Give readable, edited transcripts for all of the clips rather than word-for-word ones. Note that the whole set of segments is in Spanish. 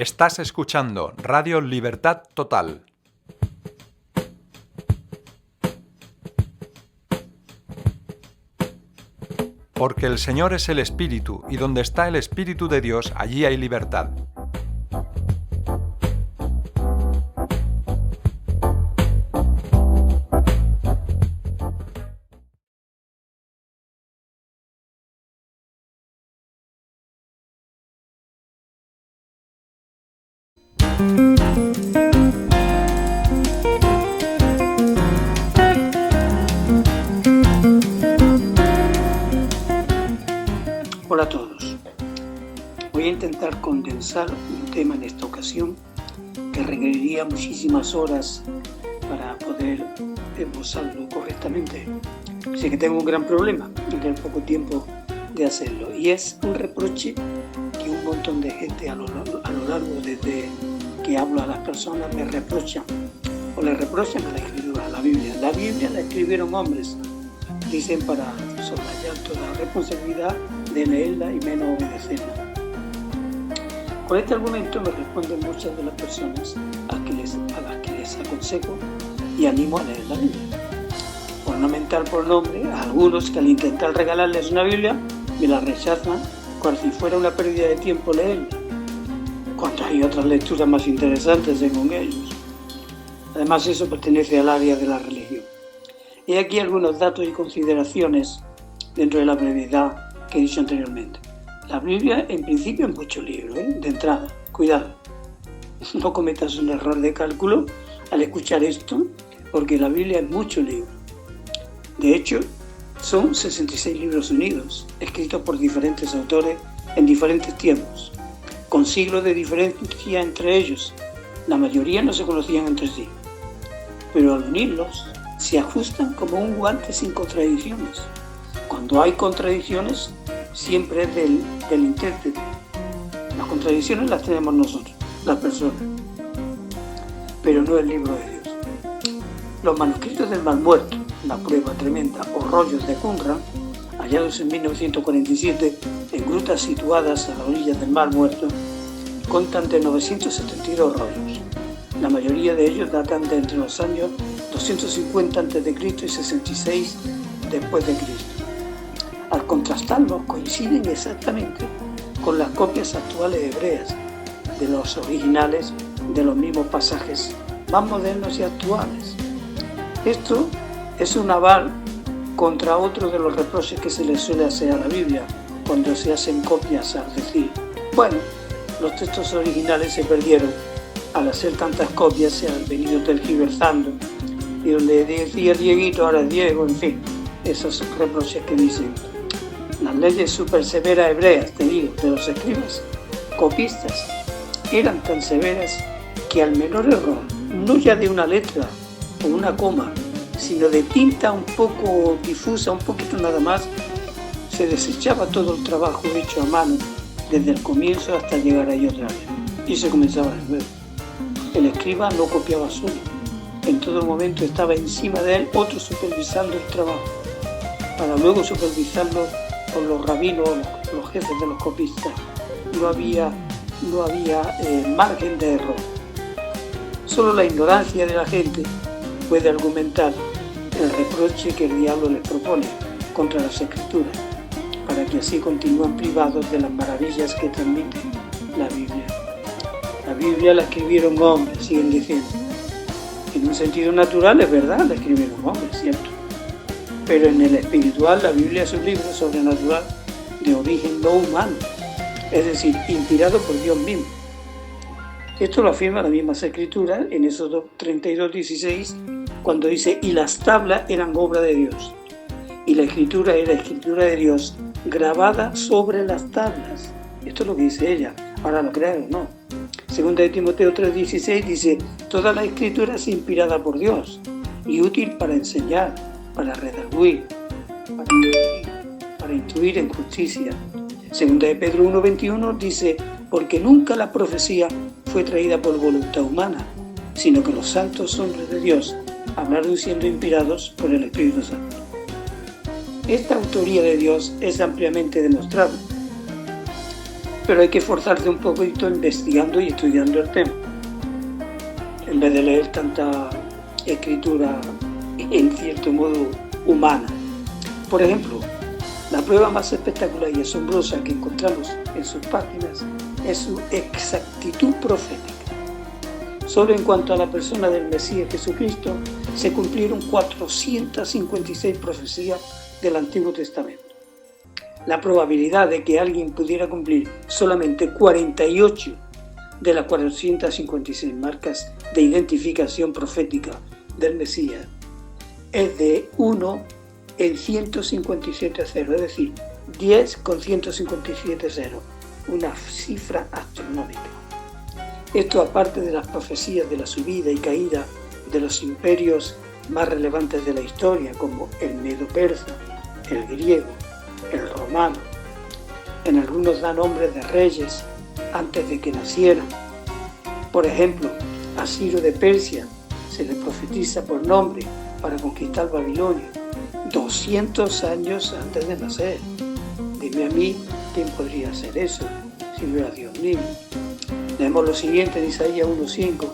Estás escuchando Radio Libertad Total. Porque el Señor es el Espíritu, y donde está el Espíritu de Dios, allí hay libertad. Hola a todos. Voy a intentar condensar un tema en esta ocasión que requeriría muchísimas horas para poder esbozarlo correctamente. Sé que tengo un gran problema en el poco tiempo de hacerlo, y es un reproche que un montón de gente a lo largo desde que hablo a las personas me reprochan o le reprochan a la escritura, a la Biblia. La Biblia la escribieron hombres, dicen, para soslayar toda la responsabilidad de leerla y menos obedecerla. Con este argumento me responden muchas de las personas a las que les aconsejo y animo a leer la Biblia. Por no mentar por nombre, a algunos que al intentar regalarles una Biblia me la rechazan como si fuera una pérdida de tiempo leerla, cuando hay otras lecturas más interesantes según ellos. Además, eso pertenece al área de la religión. He aquí algunos datos y consideraciones dentro de la brevedad que he dicho anteriormente. La Biblia en principio es mucho libro, de entrada. Cuidado, no cometas un error de cálculo al escuchar esto, porque la Biblia es mucho libro. De hecho, son 66 libros unidos, escritos por diferentes autores en diferentes tiempos, con siglos de diferencia entre ellos. La mayoría no se conocían entre sí, pero al unirlos se ajustan como un guante sin contradicciones. Cuando hay contradicciones, siempre es del intérprete. Las contradicciones las tenemos nosotros, las personas, pero no el libro de Dios. Los manuscritos del Mar Muerto, la prueba tremenda, o rollos de Qumran, hallados en 1947 en grutas situadas a las orillas del Mar Muerto, contan de 972 rollos. La mayoría de ellos datan de entre los años 250 a.C. y 66 después de Cristo. Al contrastarlos, coinciden exactamente con las copias actuales hebreas de los originales de los mismos pasajes más modernos y actuales. Esto es un aval contra otro de los reproches que se le suele hacer a la Biblia cuando se hacen copias, al decir, bueno, los textos originales se perdieron, al hacer tantas copias se han venido tergiversando, y donde decía Dieguito ahora es Diego, en fin, esos reproches que dicen. Las leyes súper severas hebreas, te digo, de los escribas copistas, eran tan severas que al menor error, no ya de una letra o una coma, sino de tinta un poco difusa, un poquito nada más, se desechaba todo el trabajo hecho a mano desde el comienzo hasta llegar ahí otra vez, y se comenzaba de nuevo. El escriba no copiaba solo, en todo momento estaba encima de él otro supervisando el trabajo, para luego supervisarlo por los rabinos, los jefes de los copistas. No había margen de error. Solo la ignorancia de la gente puede argumentar el reproche que el diablo les propone contra las Escrituras, para que así continúen privados de las maravillas que transmite la Biblia. La Biblia la escribieron hombres, siguen diciendo. En un sentido natural es verdad, la escribieron hombres, ¿cierto? Pero en el espiritual, la Biblia es un libro sobrenatural de origen no humano, es decir, inspirado por Dios mismo. Esto lo afirma la misma Escritura en Éxodo 32:16, cuando dice, y las tablas eran obra de Dios, y la escritura era escritura de Dios grabada sobre las tablas. Esto es lo que dice ella, ahora lo crean o no. Segunda de Timoteo 3:16 dice, toda la escritura es inspirada por Dios y útil para enseñar, para redarguir, para instruir en justicia. Segunda de Pedro 1:21 dice, porque nunca la profecía fue traída por voluntad humana, sino que los santos hombres de Dios hablaron siendo inspirados por el Espíritu Santo. Esta autoría de Dios es ampliamente demostrada, pero hay que esforzarse un poquito investigando y estudiando el tema, en vez de leer tanta escritura en cierto modo humana. Por ejemplo, la prueba más espectacular y asombrosa que encontramos en sus páginas es su exactitud profética. Solo en cuanto a la persona del Mesías Jesucristo se cumplieron 456 profecías del Antiguo Testamento. La probabilidad de que alguien pudiera cumplir solamente 48 de las 456 marcas de identificación profética del Mesías es de 1 en 157 ceros, es decir, 10 con 157 ceros, una cifra astronómica. Esto aparte de las profecías de la subida y caída de los imperios más relevantes de la historia, como el medo-persa, el griego, el romano. En algunos da nombres de reyes antes de que nacieran. Por ejemplo, a Ciro de Persia se le profetiza por nombre para conquistar Babilonia 200 años antes de nacer. Dime a mí, ¿quién podría hacer eso si no era Dios mismo? Leemos lo siguiente en Isaías 1:5.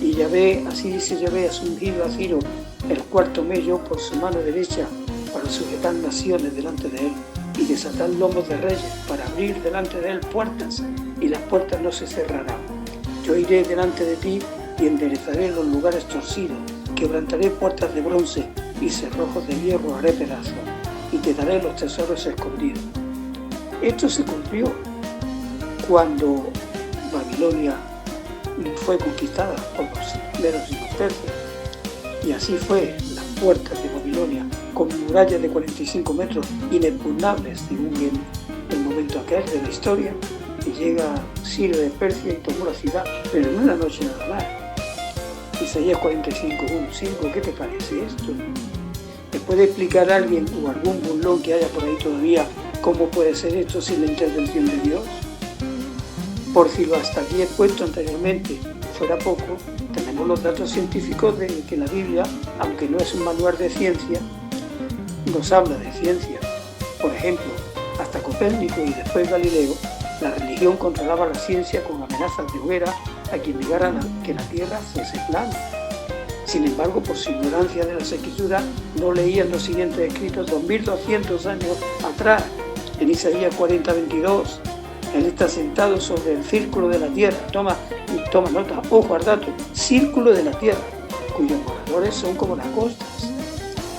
Y Yahvé, así dice Yahvé, ha ungido a Ciro el cuarto mello por su mano derecha para sujetar naciones delante de él y desatar lomos de reyes para abrir delante de él puertas, y las puertas no se cerrarán. Yo iré delante de ti y enderezaré los lugares torcidos, quebrantaré puertas de bronce y cerrojos de hierro haré pedazos, y te daré los tesoros escondidos. Esto se cumplió cuando Babilonia fue conquistada por los medos y los persas, y así fue. Las puertas de Babilonia, con murallas de 45 metros inexpugnables según el momento aquel de la historia, y llega Ciro de Persia y tomó la ciudad, pero en una noche nada más. Isaías 45:1-5, ¿qué te parece esto? ¿Me puede explicar alguien o algún burlón que haya por ahí todavía cómo puede ser esto sin la intervención de Dios? Por si lo hasta aquí expuesto anteriormente fuera poco, tenemos los datos científicos de que la Biblia, aunque no es un manual de ciencia, nos habla de ciencia. Por ejemplo, hasta Copérnico y después Galileo, la religión controlaba la ciencia con amenazas de hoguera a quien negara que la Tierra fuese plana. Sin embargo, por su ignorancia de las Escrituras, no leían los siguientes escritos 2200 años atrás, en Isaías 40:22. Él está sentado sobre el círculo de la tierra. Toma nota, ojo al dato, círculo de la tierra, cuyos moradores son como las costas.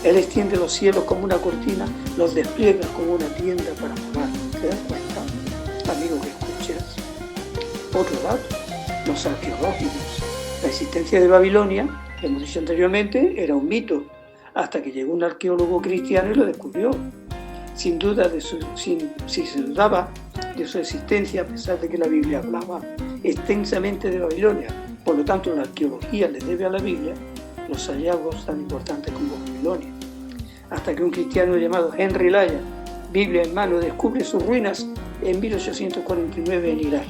Él extiende los cielos como una cortina, los despliega como una tienda para morar. ¿Te das cuenta, amigo que escuchas? Otro dato, los arqueológicos. La existencia de Babilonia, que hemos dicho anteriormente, era un mito, hasta que llegó un arqueólogo cristiano y lo descubrió. Sin duda, si se dudaba de su existencia, a pesar de que la Biblia hablaba extensamente de Babilonia, por lo tanto la arqueología le debe a la Biblia los hallazgos tan importantes como Babilonia, hasta que un cristiano llamado Henry Lyon, Biblia en mano, descubre sus ruinas en 1849 en Irak.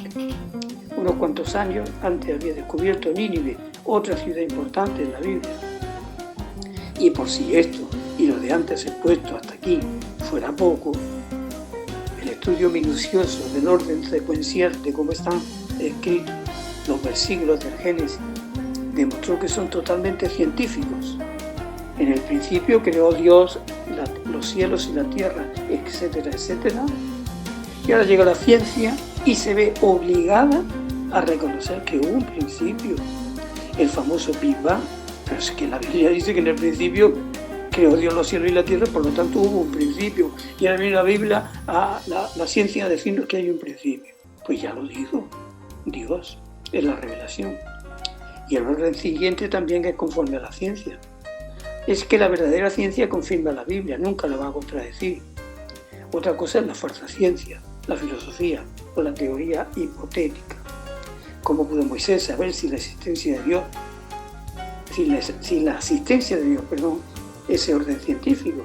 Unos cuantos años antes había descubierto Nínive, otra ciudad importante en la Biblia. Y por si esto y lo de antes expuesto hasta aquí fuera poco, el estudio minucioso del orden secuencial de cómo están escritos los versículos del Génesis demostró que son totalmente científicos. En el principio creó Dios los cielos y la tierra, etcétera, etcétera. Y ahora llega la ciencia y se ve obligada a reconocer que hubo un principio, el famoso Big Bang. Pero es que la Biblia dice que en el principio creó Dios los cielos y la tierra, por lo tanto hubo un principio. Y ahora viene la Biblia, la ciencia, a decirnos que hay un principio. Pues ya lo dijo Dios, es la revelación. Y el orden siguiente también es conforme a la ciencia. Es que la verdadera ciencia confirma la Biblia, nunca la va a contradecir. Otra cosa es la falsa ciencia, la filosofía o la teoría hipotética. ¿Cómo pudo Moisés saber si la existencia de Dios, ese orden científico,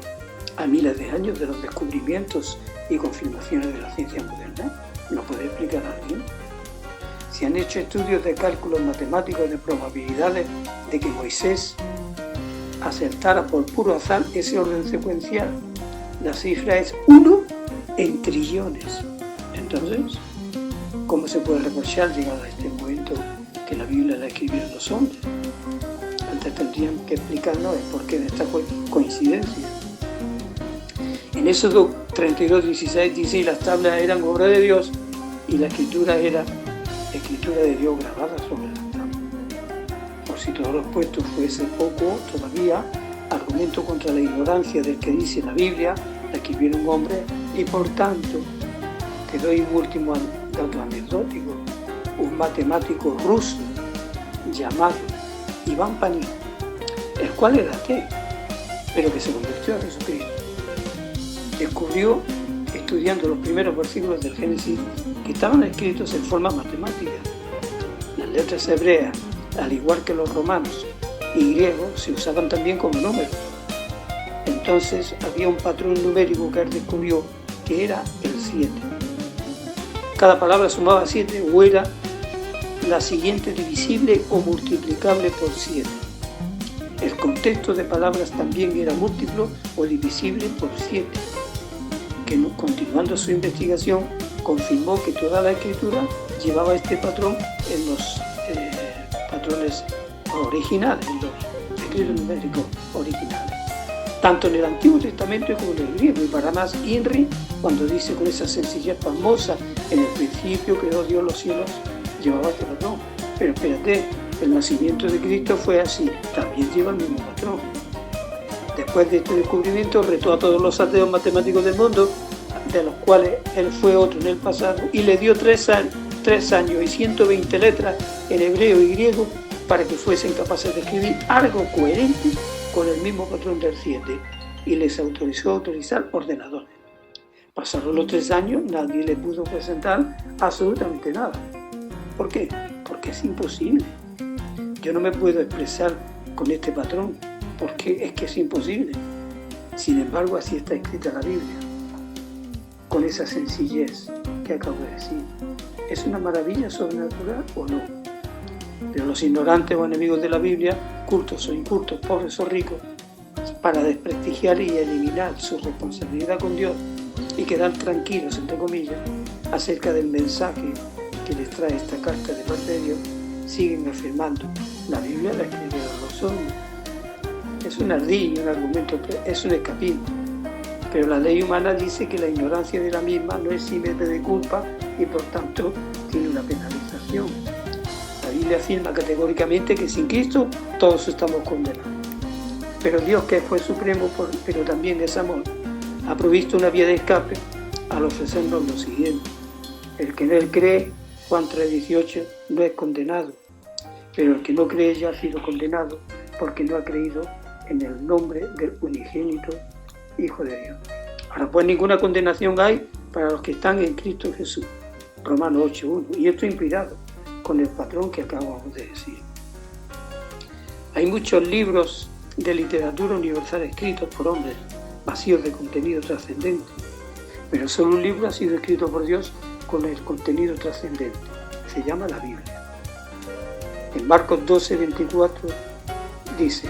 a miles de años de los descubrimientos y confirmaciones de la ciencia moderna? ¿Lo puede explicar alguien? Se han hecho estudios de cálculos matemáticos de probabilidades de que Moisés acertara por puro azar ese orden secuencial. La cifra es 1 en trillones. Entonces, ¿Cómo se puede reprochar llegado a este momento que la Biblia la escribieron los hombres? Antes tendrían que explicarnos el porqué de esta coincidencia. En Éxodo 32:16 dice: y las tablas eran obra de Dios y la escritura era escritura de Dios grabada sobre las tablas. Por si todo lo expuesto fuese poco, todavía argumento contra la ignorancia del que dice la Biblia la escribió un hombre, y por tanto te doy un último dato anecdótico. Un matemático ruso llamado Iván Panin, el cual era ateo, pero que se convirtió a Jesucristo, descubrió, estudiando los primeros versículos del Génesis, que estaban escritos en forma matemática. Las letras hebreas, al igual que los romanos y griegos, se usaban también como números. Entonces había un patrón numérico que él descubrió, que era el 7. Cada palabra sumaba 7 o era la siguiente divisible o multiplicable por 7. El contexto de palabras también era múltiplo o divisible por 7, que continuando su investigación confirmó que toda la escritura llevaba este patrón en los patrones originales, en los escritos numéricos originales, tanto en el Antiguo Testamento como en el griego. Y para más, Henry, cuando dice con esa sencillez pasmosa: en el principio creó Dios los cielos, llevaba este patrón. Pero espérate, el nacimiento de Cristo fue así, también lleva el mismo patrón. Después de este descubrimiento, retó a todos los ateos matemáticos del mundo, de los cuales él fue otro en el pasado, y le dio 3 años y 120 letras en hebreo y griego para que fuesen capaces de escribir algo coherente con el mismo patrón del 7, y les autorizó a utilizar ordenadores. Pasaron los 3 años, nadie le pudo presentar absolutamente nada. ¿Por qué? Porque es imposible. Yo no me puedo expresar con este patrón, porque es que es imposible. Sin embargo, así está escrita la Biblia, con esa sencillez que acabo de decir. ¿Es una maravilla sobrenatural o no? Pero los ignorantes o enemigos de la Biblia, cultos o incultos, pobres o ricos, para desprestigiar y eliminar su responsabilidad con Dios y quedar tranquilos, entre comillas, acerca del mensaje que les trae esta carta de parte de Dios, siguen afirmando: la Biblia la escribieron los hombres. Es una ardilla, un argumento, es un escapismo. Pero la ley humana dice que la ignorancia de la misma no exime de culpa y por tanto tiene una penalización. La Biblia afirma categóricamente que sin Cristo todos estamos condenados. Pero Dios, que fue supremo, pero también es amor, ha provisto una vía de escape al ofrecernos lo siguiente: el que en él cree, Juan 3:18, no es condenado, pero el que no cree ya ha sido condenado porque no ha creído en el nombre del unigénito Hijo de Dios. Ahora pues ninguna condenación hay para los que están en Cristo Jesús. Romanos 8:1. Y esto inspirado con el patrón que acabamos de decir. Hay muchos libros de literatura universal escritos por hombres, vacíos de contenido trascendente, pero solo un libro ha sido escrito por Dios con el contenido trascendente. Se llama la Biblia. En Marcos 12:24 dice: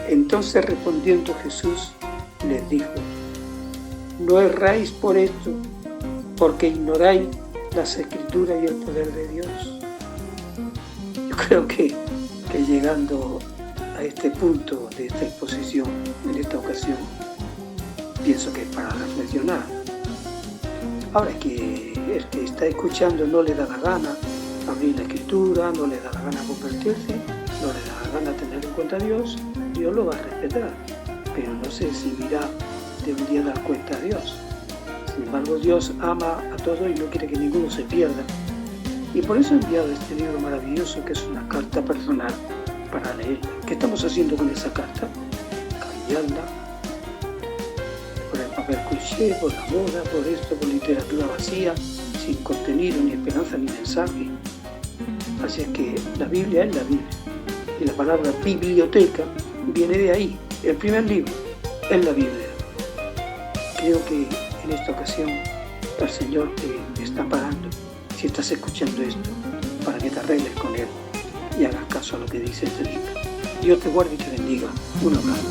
entonces respondiendo Jesús les dijo: no erráis por esto, porque ignoráis las Escrituras y el poder de Dios. Yo creo que llegando a este punto de esta exposición, en esta ocasión, pienso que es para reflexionar. Ahora, que el que está escuchando no le da la gana abrir la Escritura, no le da la gana convertirse, no le da la gana tener en cuenta a Dios, Dios lo va a respetar, pero no se exhibirá de un día dar cuenta a Dios. Sin embargo, Dios ama a todos y no quiere que ninguno se pierda. Y por eso he enviado este libro maravilloso, que es una carta personal para leerla. ¿Qué estamos haciendo con esa carta? Cambiarla por el papel cliché, por la moda, por esto, por literatura vacía, sin contenido, ni esperanza, ni mensaje. Así es que la Biblia es la Biblia. Y la palabra biblioteca viene de ahí. El primer libro es la Biblia. Creo que en esta ocasión el Señor te está parando, si estás escuchando esto, para que te arregles con Él y hagas caso a lo que dice este libro. Dios te guarde y te bendiga. Un abrazo.